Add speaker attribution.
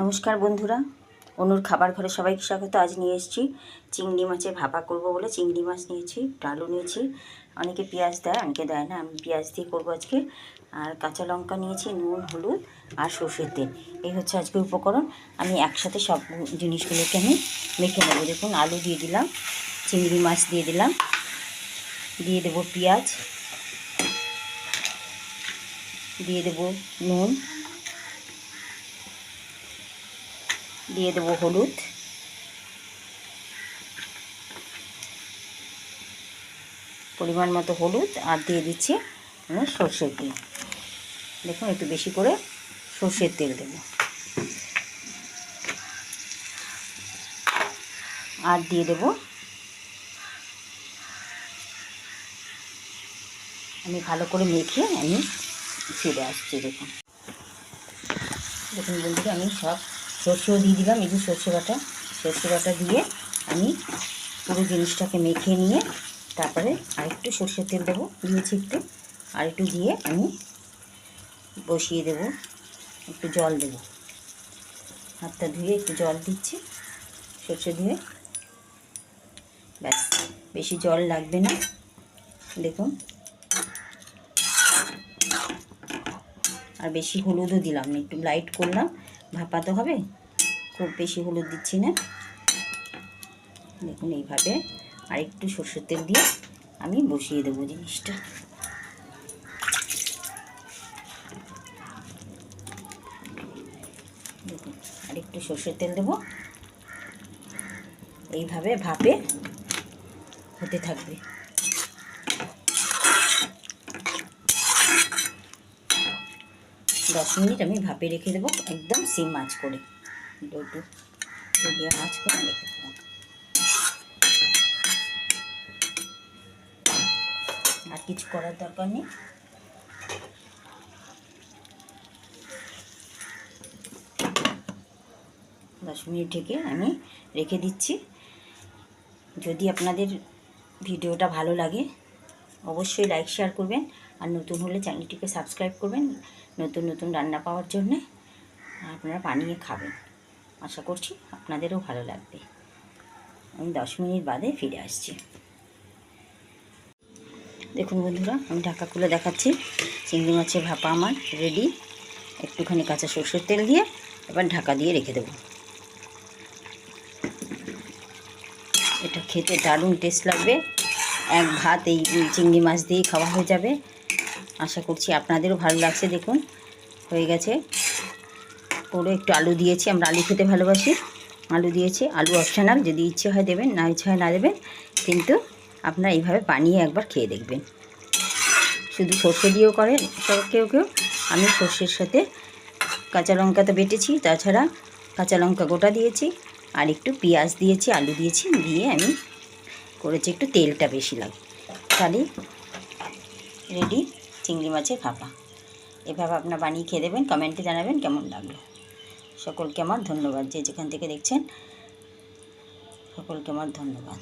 Speaker 1: নমস্কার বন্ধুরা, অনুর খাবার ঘরে সবাইকে স্বাগত। আজ নিয়ে এসেছি চিংড়ি মাছের ভাপা করব বলে চিংড়ি মাছ নিয়েছি, আলু নিয়েছি। অনেকে পেঁয়াজ দেয়, অনেকে দেয় না, আমি পেঁয়াজ দিয়ে করবো আজকে। আর কাঁচা লঙ্কা নিয়েছি, নুন, হলুদ আর সর্ষের তেল। এই হচ্ছে আজকে উপকরণ। আমি একসাথে সব জিনিসগুলোকে আমি মেখে নেব। দেখুন, আলু দিয়ে দিলাম, চিংড়ি মাছ দিয়ে দিলাম, দিয়ে দেবো পেঁয়াজ, দিয়ে দেবো নুন, দিয়ে দেবো হলুদ, পরিমাণ মতো হলুদ, আর দিয়ে দিচ্ছি আমি সর্ষের তেল। দেখুন, একটু বেশি করে সর্ষের তেল দেব। আর দিয়ে দেব আমি ভালো করে মেখে আমি ফিরে আসছি। দেখুন দেখুন বন্ধুরা, আমি সব সর্ষেও দিয়ে দিলাম। এই যে সর্ষে বাটা দিয়ে আমি পুরো জিনিসটাকে মেখে নিয়ে তারপরে আরেকটু সর্ষের তেল দেবো, দিয়েছি একটু, আর একটু দিয়ে আমি বসিয়ে দেব। একটু জল দেব, হাতটা ধুয়ে একটু জল দিচ্ছি সর্ষে ধুয়ে। ব্যাস, বেশি জল লাগবে না। দেখুন, আর বেশি হলুদও দিলাম না, একটু লাইট করলাম, ভাপাতে হবে, খুব বেশি হলুদ দিচ্ছি না। দেখুন, এইভাবে আর একটু সর্ষের তেল দিয়ে আমি বসিয়ে দেবো জিনিসটা। দেখুন, আর একটু সর্ষের তেল দেবো, এইভাবে ভাপে হতে থাকবে। দশ মিনিট আমি ভাপে রেখে দেবো, একদম সিম আঁচ করে, একটু মিডিয়াম আঁচ করে রেখে দেবো। আর কিছু করার দরকার নেই। দশ মিনিট ঢেকে আমি রেখে দিচ্ছি। যদি আপনাদের ভিডিওটা ভালো লাগে অবশ্যই লাইক শেয়ার করবেন, আর নতুন হলে চ্যানেলটিকে সাবস্ক্রাইব করবেন নতুন নতুন রান্না পাওয়ার জন্যে। আপনারা বানিয়ে খাবেন, আশা করছি আপনাদেরও ভালো লাগবে। আমি 10 মিনিট বাদে ফিরে আসছি। দেখুন বন্ধুরা, আমি ঢাকা খুলে দেখাচ্ছি। চিংড়ি মাছের ভাপা আমার রেডি। একটুখানি কাঁচা সরষের তেল দিয়ে এবার ঢাকা দিয়ে রেখে দেব। এটা খেতে দারুণ টেস্ট লাগবে। এক ভাত এই চিংড়ি মাছ দিয়েই খাওয়া হয়ে যাবে। আশা করছি আপনাদেরও ভালো লাগছে। দেখুন, হয়ে গেছে পুরো। একটু আলু দিয়েছি, আমরা আলু খেতে ভালোবাসি, আলু দিয়েছি। আলু অপশনাল, যদি ইচ্ছে হয় দেবেন, না ইচ্ছে হয় না দেবেন, কিন্তু আপনারা এইভাবে বানিয়ে একবার খেয়ে দেখবেন। শুধু সর্ষে দিয়েও করে কেউ কেউ, আমি সর্ষের সাথে কাঁচা লঙ্কা তো বেটেছি, তাছাড়া কাঁচা লঙ্কা গোটা দিয়েছি, আর একটু পেঁয়াজ দিয়েছি, আলু দিয়েছি, দিয়ে আমি করেছি। একটু তেলটা বেশি লাগে। তাহলে রেডি চিংড়ি মাছের ভাপা। এভাবে আপনারা বানিয়ে খেয়ে দেবেন, কমেন্টে জানাবেন কেমন লাগলো। সকলকে আমার ধন্যবাদ, যে যেখান থেকে দেখছেন সকলকে আমার ধন্যবাদ।